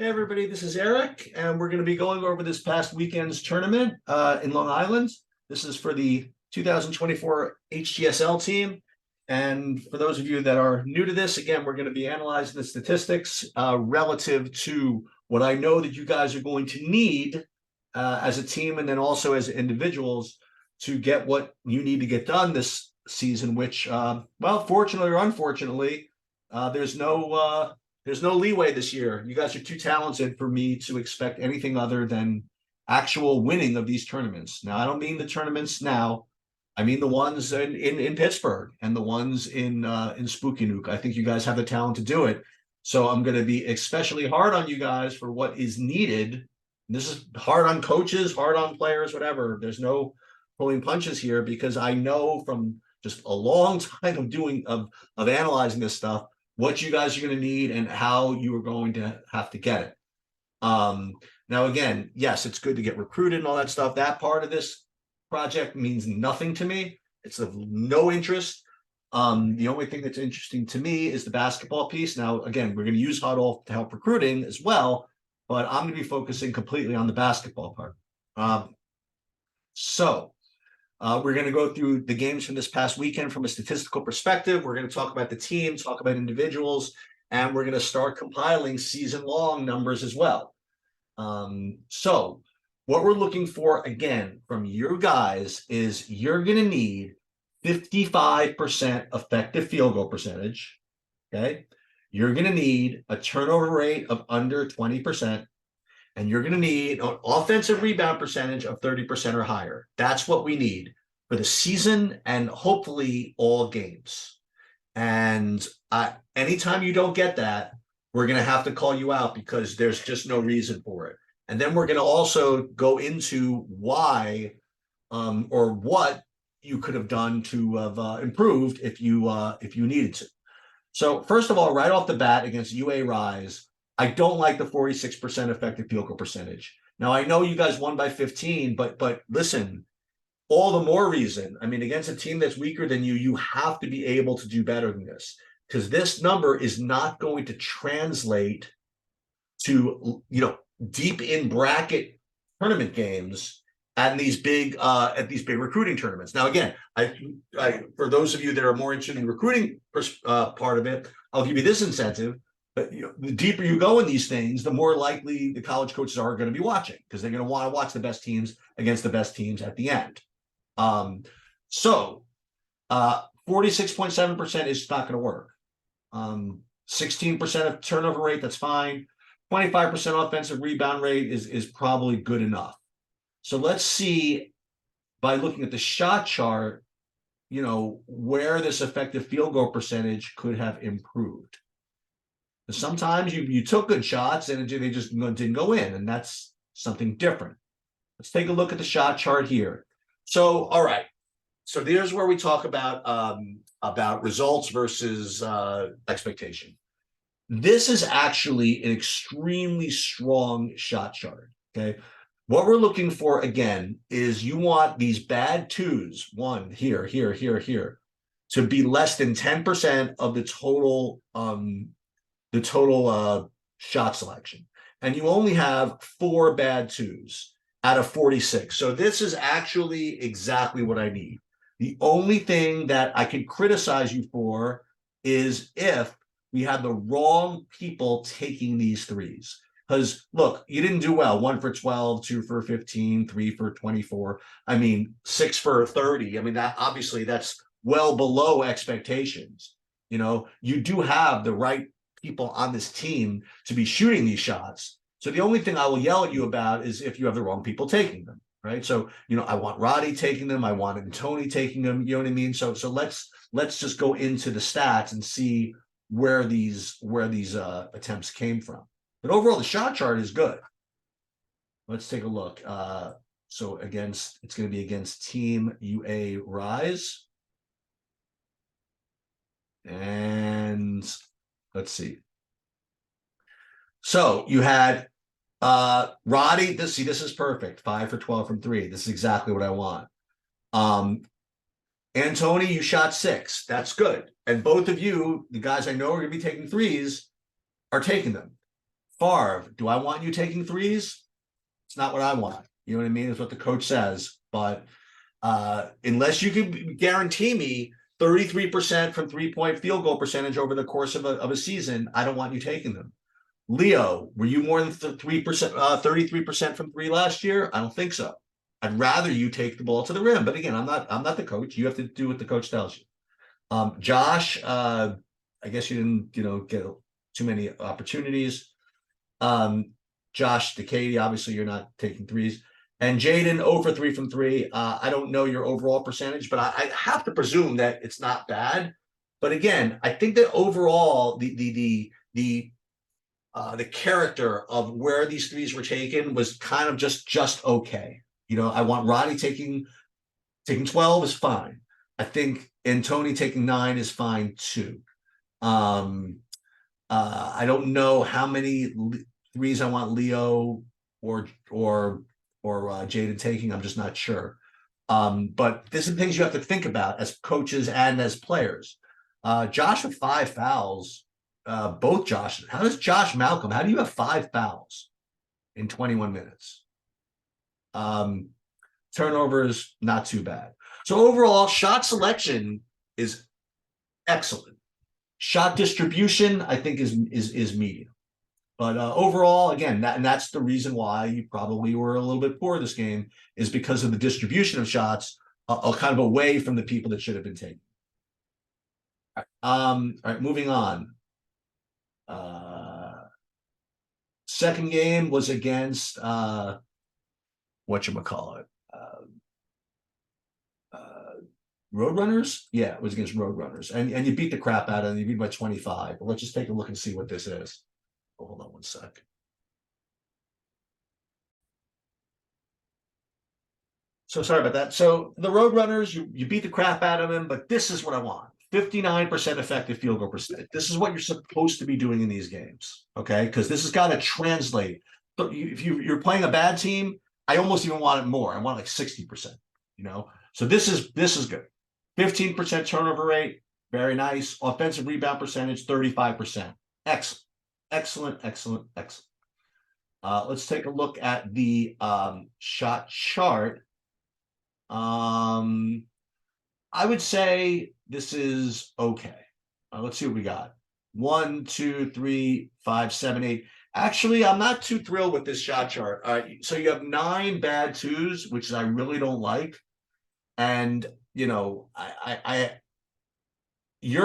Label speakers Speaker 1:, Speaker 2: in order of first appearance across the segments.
Speaker 1: Hey everybody, this is Eric, and we're going to be going over this past weekend's tournament in Long Island. This is for the 2024 HGSL team. And for those of you that are new to this, again, we're going to be analyzing the statistics relative to what I know that you guys are going to need as a team and then also as individuals to get what you need to get done this season, which, well, fortunately or unfortunately, there's no leeway this year. You guys are too talented for me to expect anything other than actual winning of these tournaments. Now, I don't mean the tournaments now. I mean the ones in Pittsburgh and the ones in Spooky Nuke. I think you guys have the talent to do it. So I'm going to be especially hard on you guys for what is needed. This is hard on coaches, hard on players, whatever. There's no pulling punches here because I know from just a long time of analyzing this stuff what you guys are going to need and how you are going to have to get it. Now, again, yes, it's good to get recruited and all that stuff. That part of this project means nothing to me. It's of no interest. The only thing that's interesting to me is the basketball piece. Now, again, we're going to use Hgsl to help recruiting as well, but I'm going to be focusing completely on the basketball part. We're going to go through the games from this past weekend from a statistical perspective. We're going to talk about the team, talk about individuals, and we're going to start compiling season-long numbers as well. So what we're looking for, again, from you guys is you're going to need 55% effective field goal percentage, okay? You're going to need a turnover rate of under 20%. And you're going to need an offensive rebound percentage of 30% or higher. That's what we need for the season and hopefully all games. And anytime you don't get that, we're going to have to call you out because there's just no reason for it. And then we're going to also go into why or what you could have done to have improved if you needed to. So first of all, right off the bat against UA Rise, I don't like the 46% effective field goal percentage. Now, I know you guys won by 15, but listen, all the more reason. I mean, against a team that's weaker than you, you have to be able to do better than this because this number is not going to translate to, deep in bracket tournament games and these big recruiting tournaments. Now, again, I for those of you that are more interested in the recruiting part of it, I'll give you this incentive. But the deeper you go in these things, the more likely the college coaches are going to be watching because they're going to want to watch the best teams against the best teams at the end. 46.7% is not going to work. 16% of turnover rate, that's fine. 25% offensive rebound rate is probably good enough. So let's see by looking at the shot chart, where this effective field goal percentage could have improved. Sometimes you took good shots and they just didn't go in, and that's something different. Let's take a look at the shot chart here. So, all right. So there's where we talk about results versus expectation. This is actually an extremely strong shot chart, okay? What we're looking for, again, is you want these bad twos, one here, here, here, here, to be less than 10% of the total shot selection. And you only have 4 bad twos out of 46. So this is actually exactly what I need. The only thing that I could criticize you for is if we had the wrong people taking these threes. Because look, you didn't do well. 1 for 12, 2 for 15, 3 for 24. I mean, 6 for 30. I mean, that's well below expectations. You do have the right people on this team to be shooting these shots. So the only thing I will yell at you about is if you have the wrong people taking them, right? So, I want Roddy taking them. I want Tony taking them. You know what I mean? So let's just go into the stats and see where these attempts came from. But overall, the shot chart is good. Let's take a look. So it's going to be against Team UA Rise. And let's see. So you had Roddy. This is perfect. 5 for 12 from 3. This is exactly what I want. Tony, you shot 6. That's good. And both of you, the guys I know are going to be taking threes, are taking them. Favre, do I want you taking threes? It's not what I want. You know what I mean? It's what the coach says. But unless you can guarantee me 33% from 3-point field goal percentage over the course of a season, I don't want you taking them. Leo, were you more than 3%, 33% from three last year? I don't think so. I'd rather you take the ball to the rim. But again, I'm not the coach. You have to do what the coach tells you. Josh, I guess you didn't, get too many opportunities. Josh DeCady, obviously you're not taking threes. And Jaden 0 for 3 from 3. I don't know your overall percentage, but I have to presume that it's not bad. But again, I think that overall the character of where these threes were taken was kind of just okay. I want Roddy taking 12 is fine. I think Tony taking 9 is fine too. I don't know how many threes I want Leo or Jaden taking. I'm just not sure. But this is things you have to think about as coaches and as players. Josh with 5 fouls. Both Josh. How does Josh Malcolm? How do you have 5 fouls in 21 minutes? Turnovers, not too bad. So overall, shot selection is excellent. Shot distribution, I think, is medium. But overall, again, that's the reason why you probably were a little bit poor this game, is because of the distribution of shots, kind of away from the people that should have been taken. All right, moving on. Second game was against whatchamacallit. Roadrunners? Yeah, it was against Roadrunners. And you beat the crap out of them. You beat by 25. But let's just take a look and see what this is. Oh, hold on one sec. So sorry about that. So the Roadrunners, you beat the crap out of them, but this is what I want. 59% effective field goal percentage. This is what you're supposed to be doing in these games, okay? Because this has got to translate. If you're playing a bad team, I almost even want it more. I want like 60%, So this is good. 15% turnover rate, very nice. Offensive rebound percentage, 35%. Excellent, excellent, excellent, excellent. Let's take a look at the shot chart. I would say this is okay. Let's see what we got. 1, 2, 3, 5, 7, 8. Actually, I'm not too thrilled with this shot chart. All right, so you have 9 bad twos, which I really don't like. And you're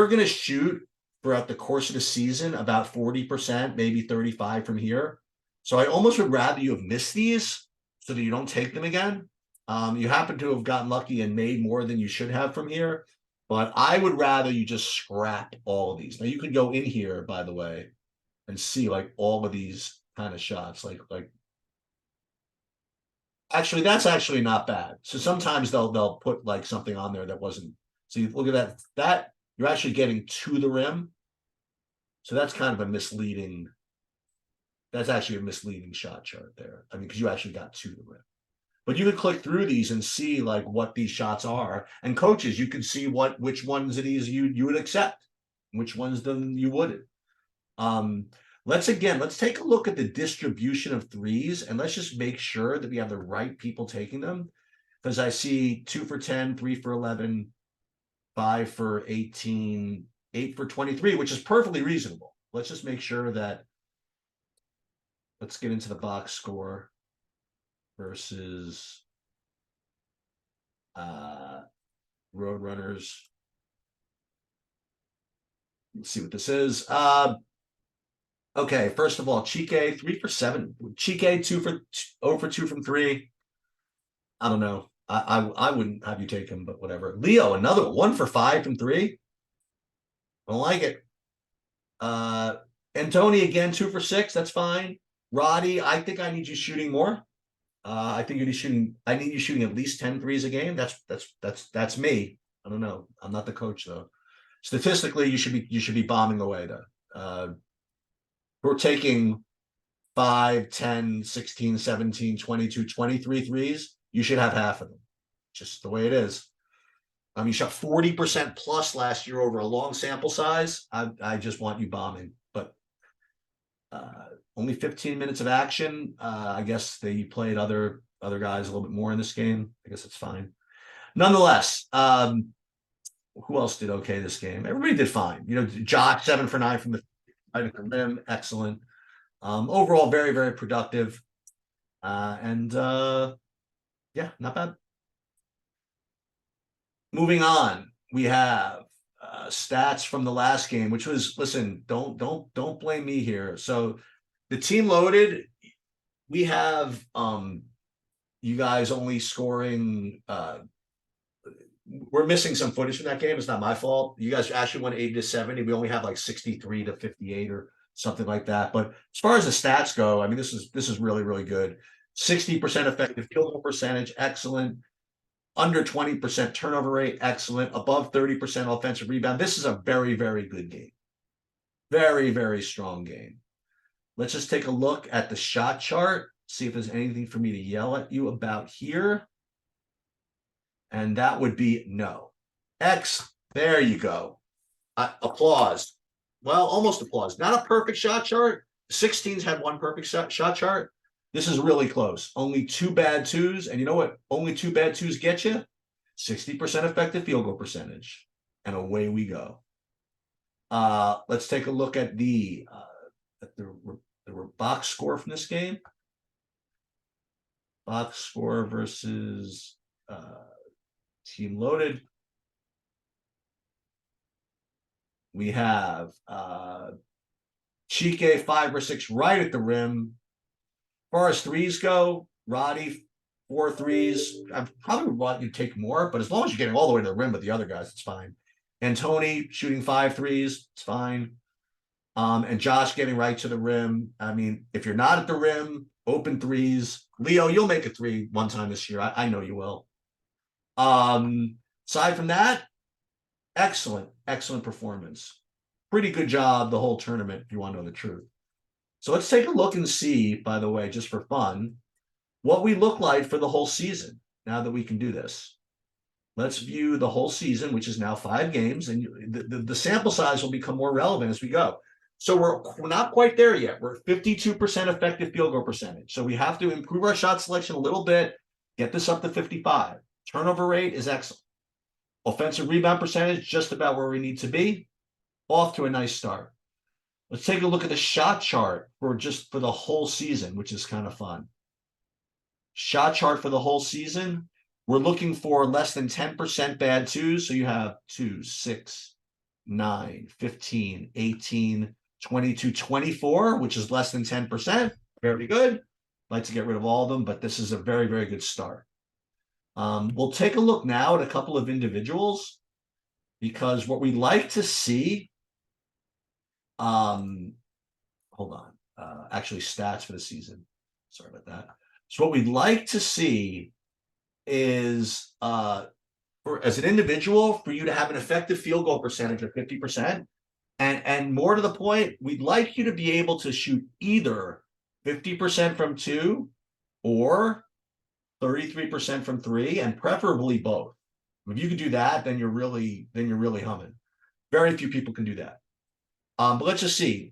Speaker 1: going to shoot throughout the course of the season about 40%, maybe 35 from here. So I almost would rather you have missed these so that you don't take them again. You happen to have gotten lucky and made more than you should have from here, but I would rather you just scrap all of these. Now you could go in here, by the way, and see like all of these kind of shots, like actually, that's actually not bad. So sometimes they'll put like something on there that wasn't. So you look at that you're actually getting to the rim. So that's kind of a misleading. That's actually a misleading shot chart there. I mean, because you actually got to the rim. But you could click through these and see like what these shots are. And coaches, you can see which ones of these you would accept, which ones then you wouldn't. Let's take a look at the distribution of threes, and let's just make sure that we have the right people taking them. Because I see 2 for 10, 3 for 11, 5 for 18, 8 for 23, which is perfectly reasonable. Let's just make sure that. Let's get into the box score versus Roadrunners. Let's see what this is. Okay, first of all, Chike 3 for 7. Chike 0 for 2 from 3. I don't know. I wouldn't have you take him, but whatever. Leo, another 1 for 5 from 3. I don't like it. Antoni again 2 for 6. That's fine. Roddy, I think I need you shooting more. I think you need shooting. I need you shooting at least 10 threes a game. That's me. I don't know. I'm not the coach though. Statistically, you should be bombing away though. We're taking 5, 10, 16, 17, 22, 23 threes. You should have half of them. Just the way it is. You shot 40% plus last year over a long sample size. I just want you bombing. But only 15 minutes of action. I guess they played other guys a little bit more in this game. I guess it's fine. Nonetheless, who else did okay this game? Everybody did fine. You know, Josh 7 for 9 from the rim, excellent. Overall, very very productive. And yeah, not bad. Moving on, we have stats from the last game, which was, listen, don't blame me here. So the team loaded, we have you guys only scoring we're missing some footage from that game. It's not my fault. You guys actually won 80-70. We only have like 63-58 or something like that. But as far as the stats go, I mean, this is really, really good. 60% effective field goal percentage, excellent. Under 20% turnover rate, excellent. Above 30% offensive rebound. This is a very, very good game. Very, very strong game. Let's just take a look at the shot chart, see if there's anything for me to yell at you about here. And that would be no. X, there you go. Applause. Well, almost applause. Not a perfect shot chart. 16s had one perfect shot chart. This is really close. Only 2 bad 2s. And you know what? Only 2 bad 2s get you? 60% effective field goal percentage. And away we go. Let's take a look at the box score from this game. Box score versus team loaded. We have Chike 5 or 6 right at the rim. As far as threes go, Roddy 4 threes. I probably would want you to take more, but as long as you're getting all the way to the rim with the other guys, it's fine. And Tony shooting 5 threes, it's fine. And Josh getting right to the rim. I mean, if you're not at the rim, open threes. Leo, you'll make a 3 one time this year. I know you will. Aside from that, excellent performance. Pretty good job the whole tournament, if you want to know the truth. So let's take a look and see, by the way, just for fun, what we look like for the whole season now that we can do this. Let's view the whole season, which is now 5 games, and the sample size will become more relevant as we go. So we're not quite there yet. We're at 52% effective field goal percentage. So we have to improve our shot selection a little bit, get this up to 55. Turnover rate is excellent. Offensive rebound percentage, just about where we need to be. Off to a nice start. Let's take a look at the shot chart for the whole season, which is kind of fun. Shot chart for the whole season. We're looking for less than 10% bad 2s. So you have 2, 6, 9, 15, 18, 22, 24, which is less than 10%. Very good. I'd like to get rid of all of them, but this is a very, very good start. We'll take a look now at a couple of individuals, because what we'd like to see, hold on, actually stats for the season. Sorry about that. So what we'd like to see is, as an individual, for you to have an effective field goal percentage of 50%. And more to the point, we'd like you to be able to shoot either 50% from 2 or 33% from 3, and preferably both. If you can do that, then you're really humming. Very few people can do that. But let's just see.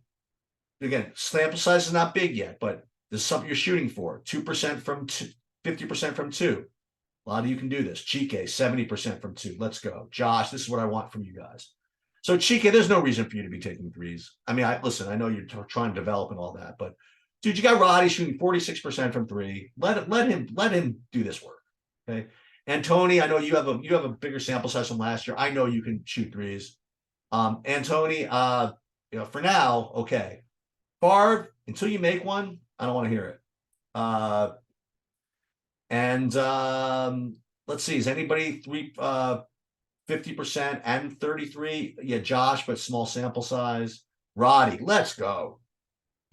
Speaker 1: Again, sample size is not big yet, but this is something you're shooting for. 2% from 2, 50% from 2. A lot of you can do this. Chike, 70% from 2. Let's go. Josh, this is what I want from you guys. So Chike, there's no reason for you to be taking threes. I mean, listen, I know you're trying to develop and all that, but dude, you got Roddy shooting 46% from 3. Let him do this work. Okay. And Tony, I know you have a bigger sample size from last year. I know you can shoot threes. And Tony, you know, for now, okay. Favre, until you make one, I don't want to hear it. Let's see, is anybody 50% and 33? Yeah, Josh, but small sample size. Roddy, let's go.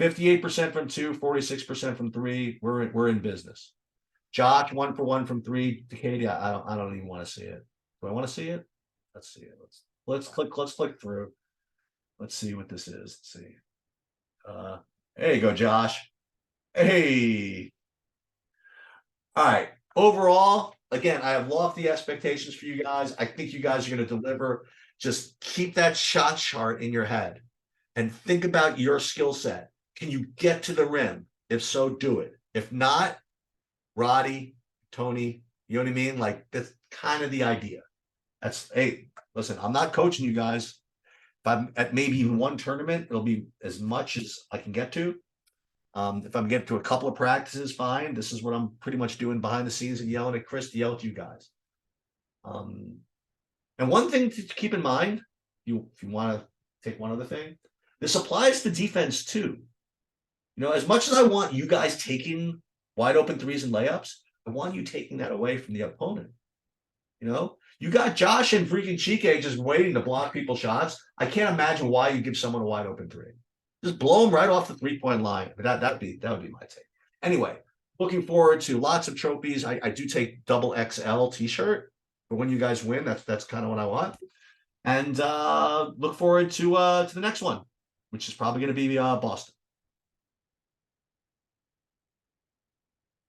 Speaker 1: 58% from 2, 46% from 3. We're in business. Josh, 1 for 1 from 3. Katie, I don't even want to see it. Do I want to see it? Let's see it. Let's click through. Let's see what this is. Let's see. There you go, Josh. Hey. All right. Overall, again, I have lofty expectations for you guys. I think you guys are going to deliver. Just keep that shot chart in your head and think about your skill set. Can you get to the rim? If so, do it. If not, Roddy, Tony, you know what I mean? Like, that's kind of the idea. That's, hey, listen, I'm not coaching you guys. If I'm at maybe even one tournament, it'll be as much as I can get to. If I'm getting to a couple of practices, fine. This is what I'm pretty much doing behind the scenes and yelling at Chris to yell at you guys. And one thing to keep in mind, if you want to take one other thing, this applies to defense too. You know, as much as I want you guys taking wide open threes and layups, I want you taking that away from the opponent. You know, you got Josh and freaking Chike just waiting to block people's shots. I can't imagine why you give someone a wide open three. Just blow them right off the 3-point line. That would be my take. Anyway, looking forward to lots of trophies. I do take double XL t-shirt for when you guys win. That's kind of what I want. And look forward to the next one, which is probably going to be Boston.